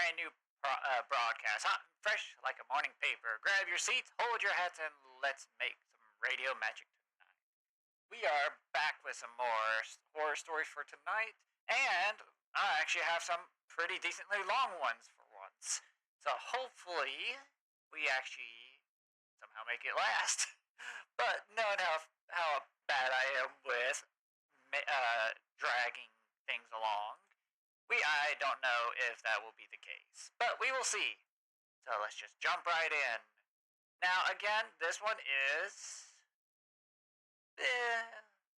brand new broadcast, hot and fresh like a morning paper. Grab your seats, hold your hats, and let's make some radio magic tonight. We are back with some more horror stories for tonight, and I actually have some pretty decently long ones for once. So hopefully we actually somehow make it last. But knowing how bad I am with dragging things along, I don't know if that will be the case, but we will see. So let's just jump right in. Now again, this one is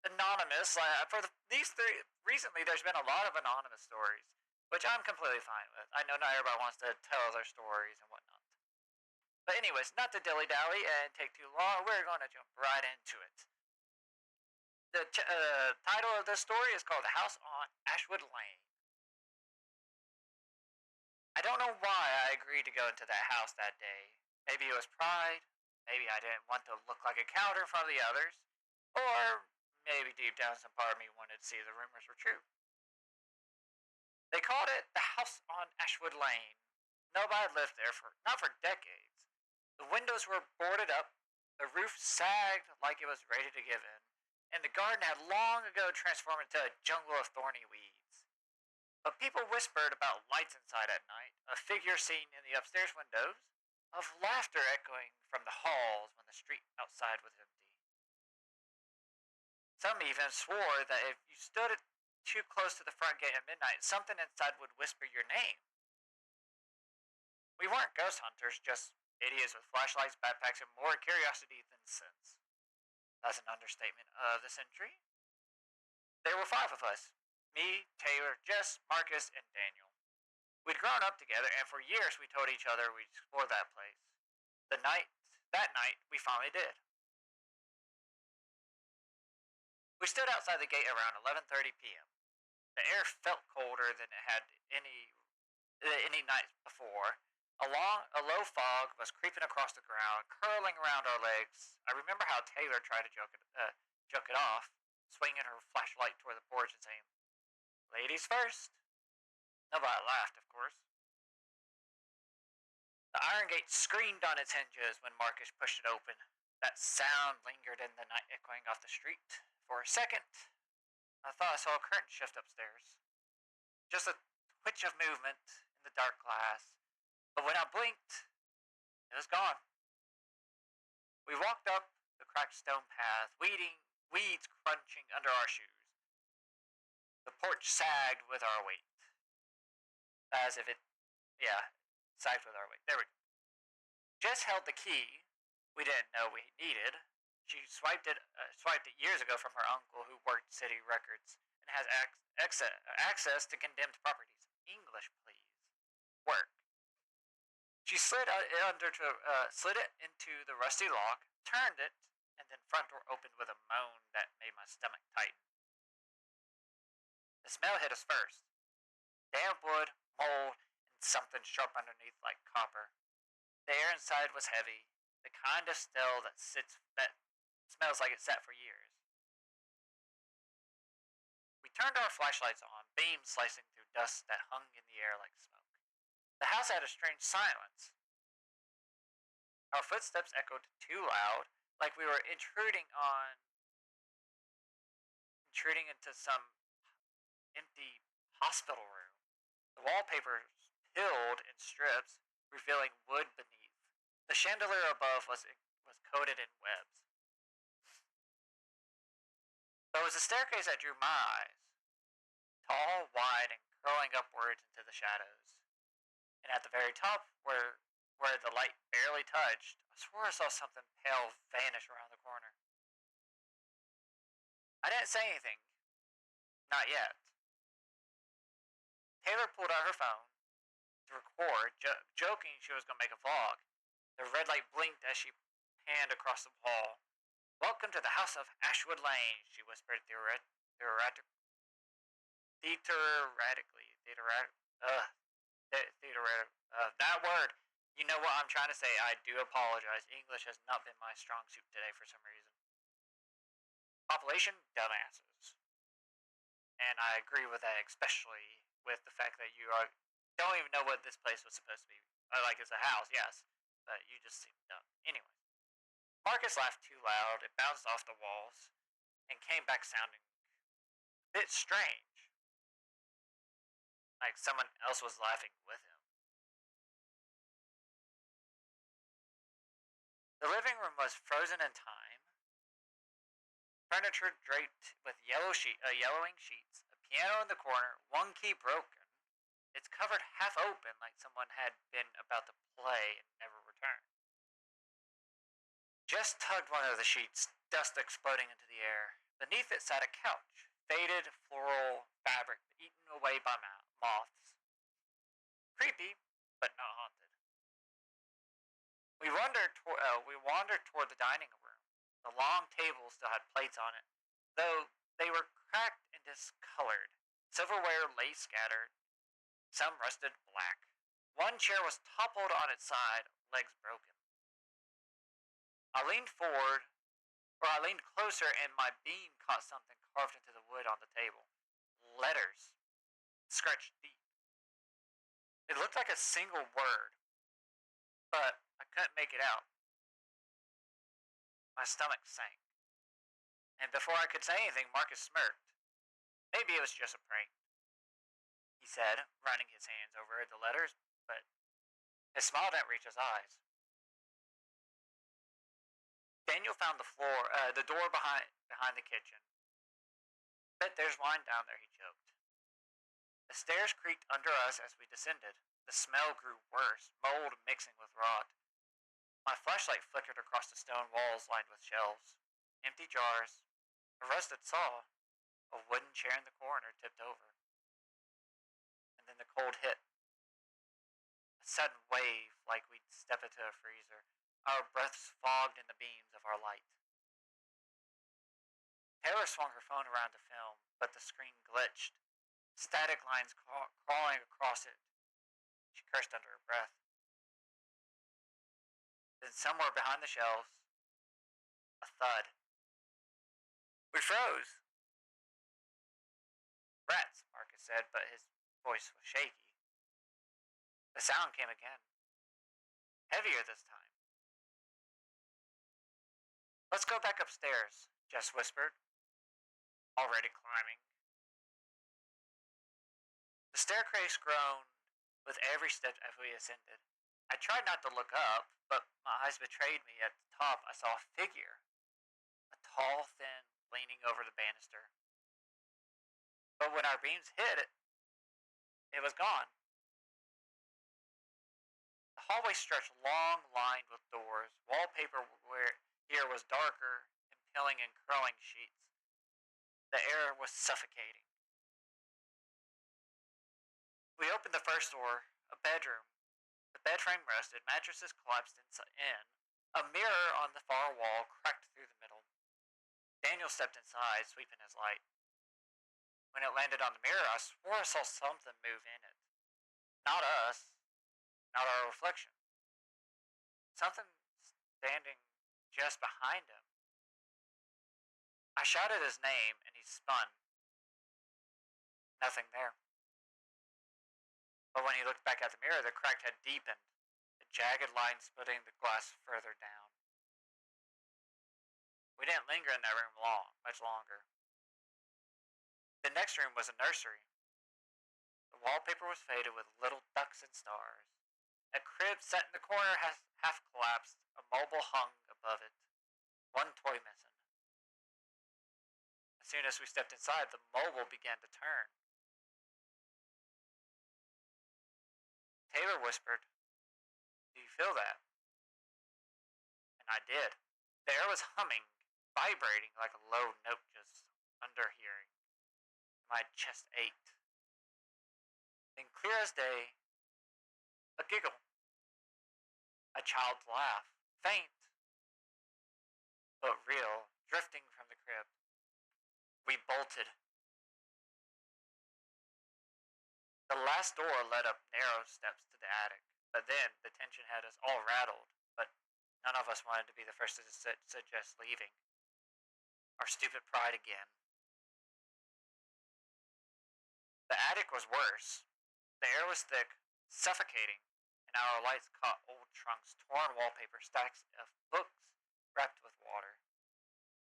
anonymous. These three recently, there's been a lot of anonymous stories, which I'm completely fine with. I know not everybody wants to tell their stories and whatnot. But anyways, not to dilly dally and take too long, we're going to jump right into it. The title of this story is called "The House on Ashwood Lane." I don't know why I agreed to go into that house that day. Maybe it was pride, maybe I didn't want to look like a coward in front of the others, or maybe deep down some part of me wanted to see if the rumors were true. They called it the House on Ashwood Lane. Nobody lived there not for decades. The windows were boarded up, the roof sagged like it was ready to give in, and the garden had long ago transformed into a jungle of thorny weeds. But people whispered about lights inside at night, a figure seen in the upstairs windows, of laughter echoing from the halls when the street outside was empty. Some even swore that if you stood too close to the front gate at midnight, something inside would whisper your name. We weren't ghost hunters, just idiots with flashlights, backpacks, and more curiosity than sense. That's an understatement of the century. There were 5 of us. Me, Taylor, Jess, Marcus, and Daniel. We'd grown up together, and for years we told each other we'd explore that place. That night, we finally did. We stood outside the gate around 11:30 p.m. The air felt colder than it had any night before. A low fog was creeping across the ground, curling around our legs. I remember how Taylor tried to joke it off, swinging her flashlight toward the porch and saying, "Ladies first." Nobody laughed, of course. The iron gate screamed on its hinges when Marcus pushed it open. That sound lingered in the night, echoing off the street. For a second, I thought I saw a curtain shift upstairs. Just a twitch of movement in the dark glass. But when I blinked, it was gone. We walked up the cracked stone path, weeds crunching under our shoes. The porch sagged with our weight. As if sagged with our weight. There we go. Jess held the key we didn't know we needed. She swiped it years ago from her uncle who worked city records and has access to condemned properties. English, please. Work. She slid it into the rusty lock, turned it, and then front door opened with a moan that made my stomach tighten. The smell hit us first. Damp wood, mold, and something sharp underneath like copper. The air inside was heavy, the kind of smell that smells like it sat for years. We turned our flashlights on, beams slicing through dust that hung in the air like smoke. The house had a strange silence. Our footsteps echoed too loud, like we were intruding into some empty hospital room. The wallpaper peeled in strips, revealing wood beneath. The chandelier above was coated in webs. There was a staircase that drew my eyes, tall, wide, and curling upwards into the shadows. And at the very top, where the light barely touched, I swore I saw something pale vanish around the corner. I didn't say anything. Not yet. Taylor pulled out her phone to record, joking she was going to make a vlog. The red light blinked as she panned across the hall. "Welcome to the House of Ashwood Lane," she whispered theoretically. That word. You know what I'm trying to say. I do apologize. English has not been my strong suit today for some reason. Population, dumbasses. And I agree with that, especially with the fact that you are Don't even know what this place was supposed to be. Like it's a house, yes, but you just seem dumb. Anyway, Marcus laughed too loud. It bounced off the walls and came back sounding a bit strange, like someone else was laughing with him. The living room was frozen in time, furniture draped with yellowing sheets, a piano in the corner, one key broken. It's covered half open like someone had been about to play and never returned. Jess tugged one of the sheets, dust exploding into the air. Beneath it sat a couch, faded floral fabric eaten away by moths. Creepy, but not haunted. We wandered toward the dining room. The long table still had plates on it, though they were cracked and discolored. Silverware lay scattered, some rusted black. One chair was toppled on its side, legs broken. I leaned forward, or I leaned closer, and my beam caught something carved into the wood on the table. Letters, scratched deep. It looked like a single word, but I couldn't make it out. My stomach sank, and before I could say anything, Marcus smirked. Maybe it was just a prank, he said, running his hands over the letters, but his smile didn't reach his eyes. Daniel found the door behind the kitchen. Bet there's wine down there, he joked. The stairs creaked under us as we descended. The smell grew worse, mold mixing with rot. My flashlight flickered across the stone walls lined with shelves, empty jars, a rusted saw, a wooden chair in the corner tipped over. And then the cold hit. A sudden wave like we'd step into a freezer. Our breaths fogged in the beams of our light. Taylor swung her phone around to film, but the screen glitched. Static lines crawling across it. She cursed under her breath. Then somewhere behind the shelves, a thud. We froze. Rats, Marcus said, but his voice was shaky. The sound came again. Heavier this time. Let's go back upstairs, Jess whispered, already climbing. The staircase groaned with every step as we ascended. I tried not to look up, but my eyes betrayed me. At the top, I saw a figure, a tall, thin, leaning over the banister. But when our beams hit it, it was gone. The hallway stretched long, lined with doors. Wallpaper here was darker, impelling and curling sheets. The air was suffocating. We opened the first door, a bedroom. The bed frame rested, mattresses collapsed in. A mirror on the far wall cracked through the middle. Daniel stepped inside, sweeping his light. When it landed on the mirror, I swore I saw something move in it. Not us, not our reflection. Something standing just behind him. I shouted his name, and he spun. Nothing there. But when he looked back at the mirror, the crack had deepened, a jagged line splitting the glass further down. We didn't linger in that room much longer. The next room was a nursery. The wallpaper was faded with little ducks and stars. A crib set in the corner half collapsed, a mobile hung above it, one toy missing. As soon as we stepped inside, the mobile began to turn. Taylor whispered, "Do you feel that?" And I did. The air was humming, vibrating like a low note just under hearing. My chest ached. Then, clear as day, a giggle. A child's laugh, faint, but real, drifting from the crib. We bolted. The last door led up narrow steps to the attic, but then the tension had us all rattled, but none of us wanted to be the first to suggest leaving. Our stupid pride again. The attic was worse. The air was thick, suffocating, and our lights caught old trunks, torn wallpaper, stacks of books wrapped with water,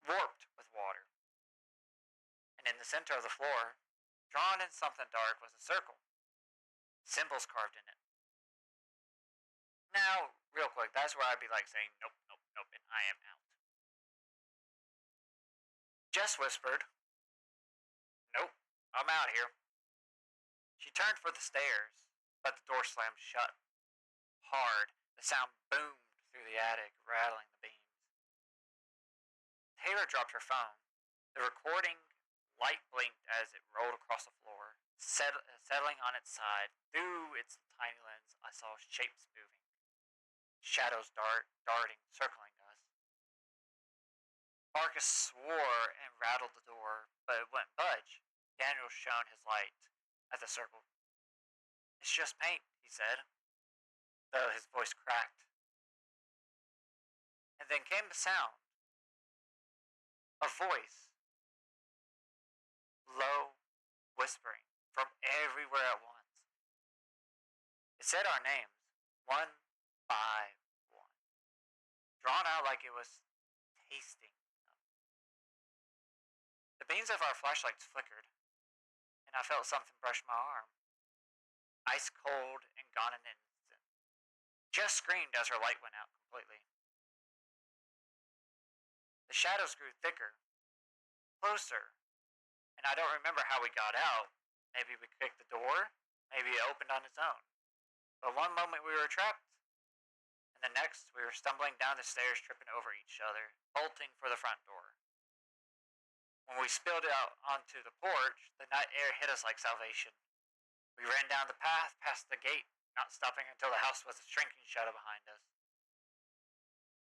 warped with water. And in the center of the floor, drawn in something dark, was a circle, symbols carved in it. Now, real quick, that's where I'd be like saying, nope, nope, nope, and I am out. Jess whispered, nope, I'm out here. She turned for the stairs, but the door slammed shut. Hard, the sound boomed through the attic, rattling the beams. Taylor dropped her phone. The recording light blinked as it rolled across the floor, settling on its side. Through its tiny lens, I saw shapes moving. Shadows darting, circling us. Marcus swore and rattled the door, but it wouldn't budge. Daniel shone his light at the circle. It's just paint, he said, though his voice cracked. And then came the sound. A voice. Low, whispering, from everywhere at once. It said our names, one by one, drawn out like it was tasting them. The beams of our flashlights flickered, and I felt something brush my arm. Ice cold and gone in an instant. Just screamed as her light went out completely. The shadows grew thicker, closer, and I don't remember how we got out. Maybe we kicked the door, maybe it opened on its own. But one moment we were trapped, and the next we were stumbling down the stairs, tripping over each other, bolting for the front door. When we spilled out onto the porch, the night air hit us like salvation. We ran down the path, past the gate, not stopping until the house was a shrinking shadow behind us.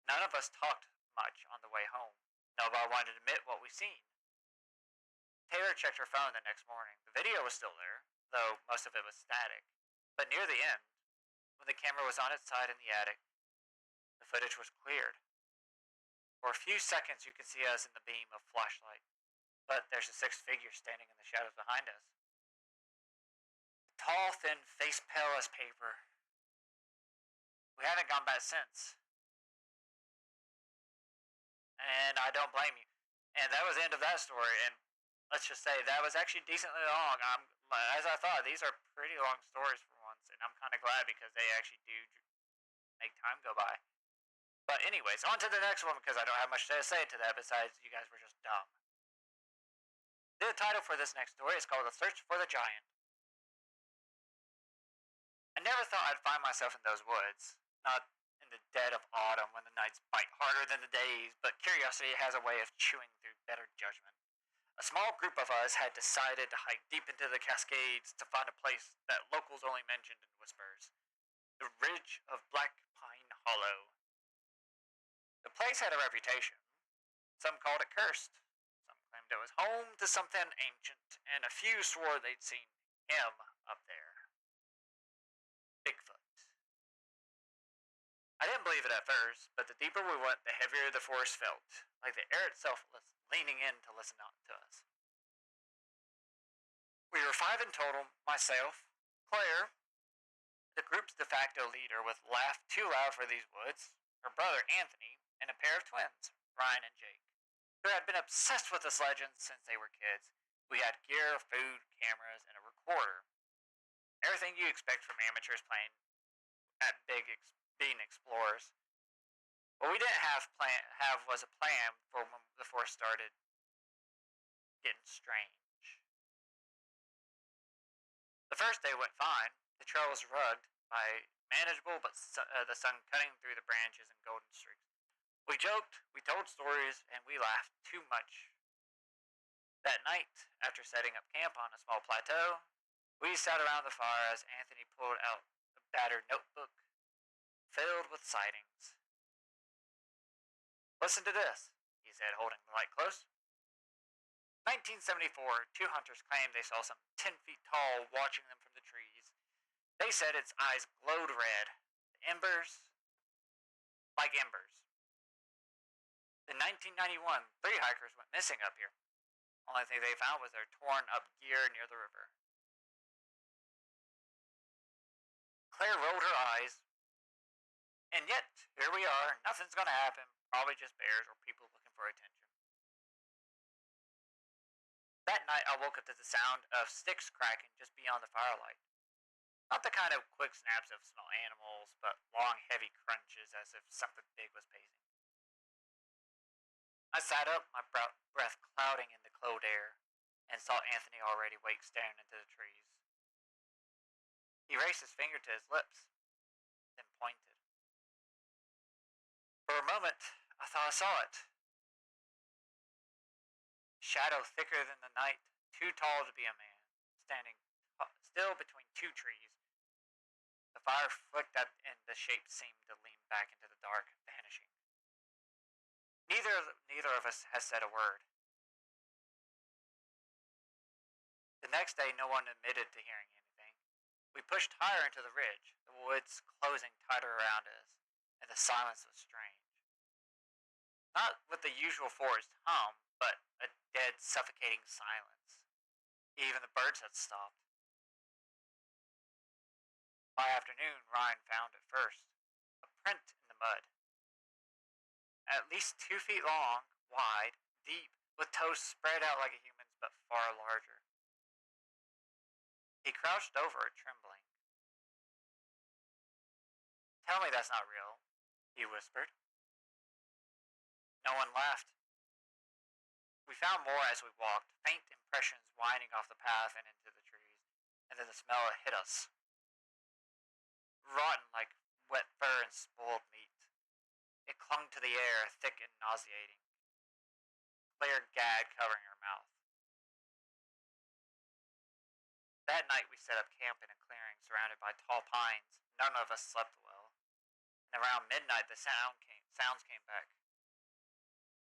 None of us talked much on the way home. Nobody wanted to admit what we'd seen. Taylor checked her phone the next morning. The video was still there, though most of it was static. But near the end, when the camera was on its side in the attic, the footage was cleared. For a few seconds you could see us in the beam of flashlight, but there's a sixth figure standing in the shadows behind us. Tall, thin, face pale as paper. We haven't gone back since. And I don't blame you. And that was the end of that story, and let's just say that was actually decently long. As I thought, these are pretty long stories for once, and I'm kind of glad because they actually do make time go by. But anyways, on to the next one because I don't have much to say to that besides you guys were just dumb. The title for this next story is called The Search for the Giant. I never thought I'd find myself in those woods, not in the dead of autumn when the nights bite harder than the days, but curiosity has a way of chewing through better judgment. A small group of us had decided to hike deep into the Cascades to find a place that locals only mentioned in whispers. The ridge of Black Pine Hollow. The place had a reputation. Some called it cursed. Some claimed it was home to something ancient, and a few swore they'd seen him up there. Bigfoot. I didn't believe it at first, but the deeper we went, the heavier the forest felt, like the air itself was leaning in to listen to us. We were 5 in total, myself, Claire, the group's de facto leader with laugh too loud for these woods, her brother Anthony, and a pair of twins, Ryan and Jake, who had been obsessed with this legend since they were kids. We had gear, food, cameras, and a recorder. Everything you expect from amateurs playing at being explorers. What we didn't have was a plan for when the forest started getting strange. The first day went fine. The trail was rugged by manageable, but the sun cutting through the branches in golden streaks. We joked, we told stories, and we laughed too much. That night, after setting up camp on a small plateau, we sat around the fire as Anthony pulled out a battered notebook filled with sightings. Listen to this, he said, holding the light close. 1974, 2 hunters claimed they saw something 10 feet tall watching them from the trees. They said its eyes glowed red, embers, like embers. In 1991, 3 hikers went missing up here. Only thing they found was their torn up gear near the river. Claire rolled her eyes, and yet, here we are. Nothing's gonna happen. Probably just bears or people looking for attention. That night, I woke up to the sound of sticks cracking just beyond the firelight. Not the kind of quick snaps of small animals, but long, heavy crunches as if something big was pacing. I sat up, my breath clouding in the cold air, and saw Anthony already awake staring into the trees. He raised his finger to his lips, then pointed. For a moment, I thought I saw it. Shadow thicker than the night, too tall to be a man, standing still between two trees. The fire flicked up and the shape seemed to lean back into the dark, vanishing. Neither of us has said a word. The next day, no one admitted to hearing anything. We pushed higher into the ridge, the woods closing tighter around us, and the silence was strange. Not with the usual forest hum, but a dead, suffocating silence. Even the birds had stopped. By afternoon, Ryan found it first. A print in the mud. At least 2 feet long, wide, deep, with toes spread out like a human's but far larger. He crouched over it, trembling. Tell me that's not real, he whispered. No one laughed. We found more as we walked, faint impressions winding off the path and into the trees, and then the smell hit us. Rotten like wet fur and spoiled meat. It clung to the air, thick and nauseating. Claire gagged, covering her mouth. That night we set up camp in a clearing surrounded by tall pines. None of us slept well. And around midnight the sounds came back.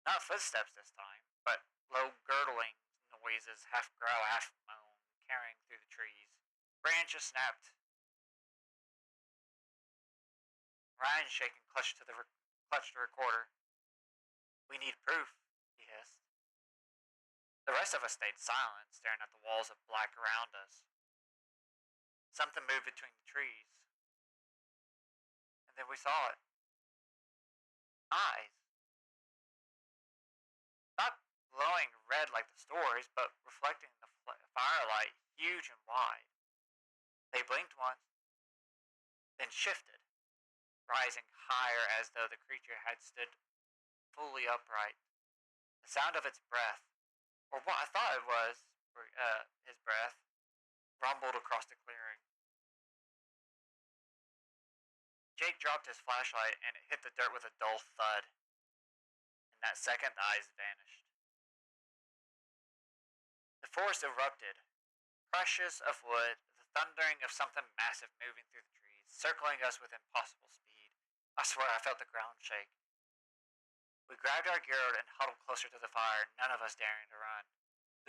Not footsteps this time, but low gurgling noises, half growl, half moan, carrying through the trees. Branches snapped. Ryan, shaking, clutched the recorder. We need proof, he hissed. The rest of us stayed silent, staring at the walls of black around us. Something moved between the trees. And then we saw it. Eyes. Not glowing red like the stories, but reflecting the firelight, huge and wide. They blinked once, then shifted, rising higher as though the creature had stood fully upright. The sound of its breath, or what I thought it was his breath, rumbled across the clearing. Jake dropped his flashlight and it hit the dirt with a dull thud. In that second, the eyes vanished. The forest erupted, crushes of wood, the thundering of something massive moving through the trees, circling us with impossible speed. I swear I felt the ground shake. We grabbed our gear and huddled closer to the fire, none of us daring to run.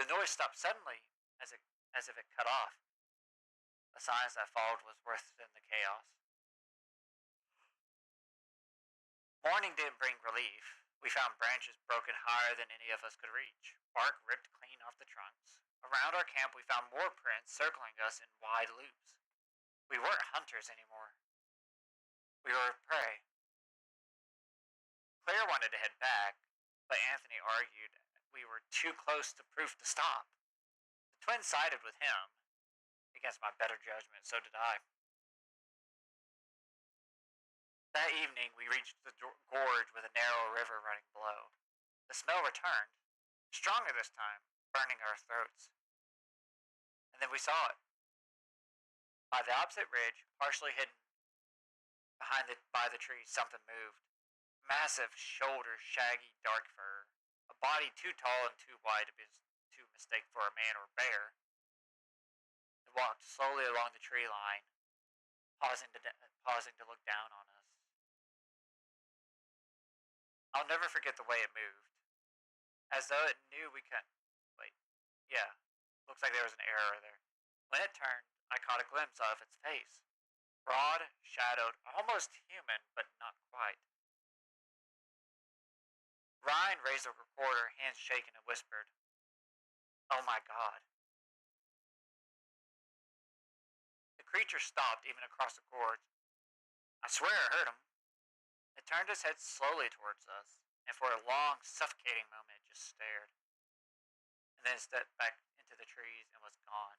The noise stopped suddenly, as if it cut off. The silence that followed was worse than the chaos. Morning didn't bring relief. We found branches broken higher than any of us could reach, bark ripped clean off the trunks. Around our camp we found more prints circling us in wide loops. We weren't hunters anymore. We were prey. Claire wanted to head back, but Anthony argued we were too close to proof to stop. The twins sided with him. Against my better judgment, so did I. That evening, we reached the gorge with a narrow river running below. The smell returned, stronger this time, burning our throats. And then we saw it. By the opposite ridge, partially hidden by the trees, something moved. Massive shoulders, shaggy, dark fur. A body too tall and too wide to mistake for a man or bear. It walked slowly along the tree line, pausing to look down on us. I'll never forget the way it moved. As though it knew we couldn't. Wait, yeah, looks like there was an error there. When it turned, I caught a glimpse of its face. Broad, shadowed, almost human, but not quite. Ryan raised the recorder, hands shaking, and whispered, "Oh my God." The creature stopped even across the gorge. I swear I heard him. It turned its head slowly towards us, and for a long, suffocating moment it just stared, and then it stepped back into the trees and was gone.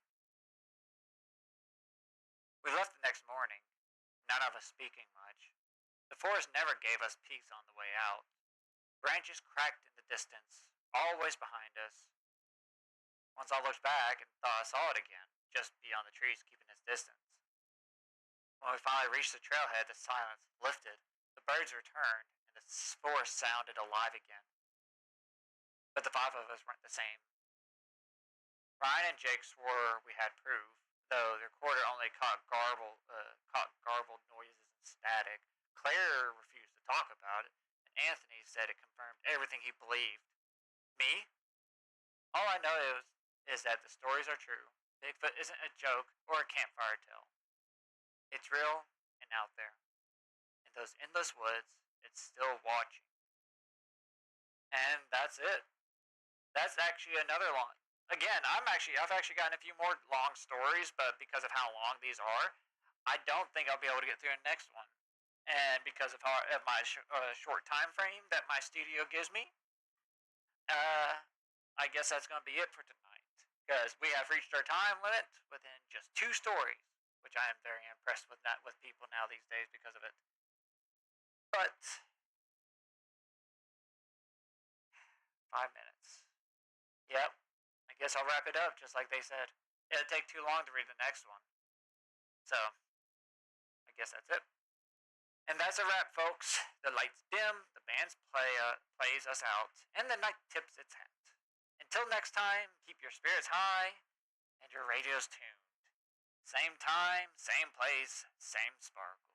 We left the next morning, none of us speaking much. The forest never gave us peace on the way out. Branches cracked in the distance, always behind us. Once I looked back and thought I saw it again, just beyond the trees, keeping its distance. When we finally reached the trailhead, the silence lifted, the birds returned, and the forest sounded alive again. But the five of us weren't the same. Ryan and Jake swore we had proof, though the recorder only caught garbled noises and static. Claire refused to talk about it, and Anthony said it confirmed everything he believed. Me? All I know is that the stories are true. Bigfoot isn't a joke or a campfire tale. It's real and out there. In those endless woods, it's still watching. And that's it. That's actually another long. Again, I've actually gotten a few more long stories, but because of how long these are, I don't think I'll be able to get through the next one. And because of my short time frame that my studio gives me, uh, I guess that's going to be it for tonight. Because we have reached our time limit within just 2 stories, which I am very impressed with that with people now these days because of it. But 5 minutes. Yep. I guess I'll wrap it up just like they said. It'll take too long to read the next one. So, I guess that's it. And that's a wrap, folks. The lights dim, the band plays us out, and the night tips its hat. Until next time, keep your spirits high and your radios tuned. Same time, same place, same sparkle.